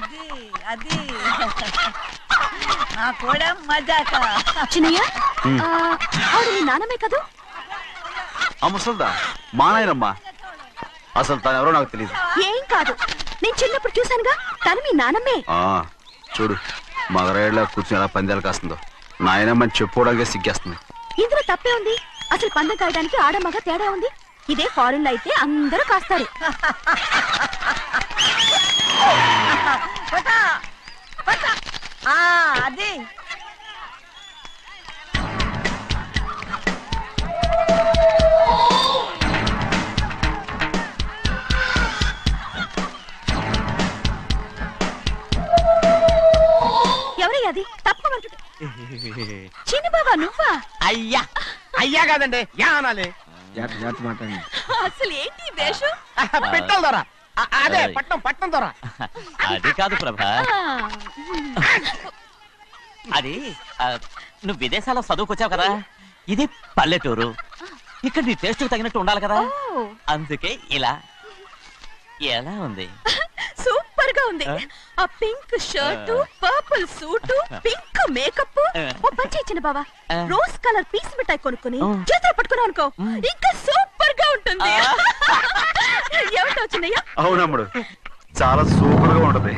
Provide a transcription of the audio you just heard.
అది అది నా కూడా మజాక. చిన్నయ్య ఆవిడ నీ నాన్నమే కదూ? ముసల్దా మా నాయనమ్మా. అసలు తను ఎవరో నాకు తెలియదు. ఏం కాదు, నేను చిన్నప్పుడు చూశానుగా, తను మీ నాన్నమ్మే. చూడు మగరాయిలా కూర్చుని ఎలా పందాలు కాస్తుందో. నాయనమ్మని చెప్పుకోవడానికి సిగ్గేస్తుంది. ఇందులో తప్పే ఉంది? అసలు పందెం కాయడానికి ఆడమగ తేడా ఉంది. ఇదే ఫారెన్ లో అయితే అందరూ కాస్తారు. అది ఎవరయ్యా అది? తప్పమంటు చిన్ని బాబా నువ్వా? అయ్యా అయ్యా కాదండి యా అనాలి. అసలు ఏంటి వేషం? పెట్టాలి దొర. అదే పట్నం పట్నం దొర. అది కాదు ప్రభా, అది నువ్వు విదేశాల్లో చదువుకొచ్చావు కదా, ఇది పల్లెటూరు. ఇక్కడ నీ టేస్ట్ తగినట్టు ఉండాలి కదా, అందుకే ఇలా. ఎలా ఉంది? సూపర్ గా ఉంది. ఆ pink shirt, purple suit, pink makeup. ఓ పంచి ఇచ్చిన బావా, రోజ్ కలర్ పీస్ మిఠాయి కొనుక్కుని చేతులు పట్టుకున్నావు అనుకో, ఇంకా సూపర్ గా ఉంటుంది. ఏమిటో చిన్నయ్య? అవునమ్ముడు, చాలా సూపర్ గా ఉంటది.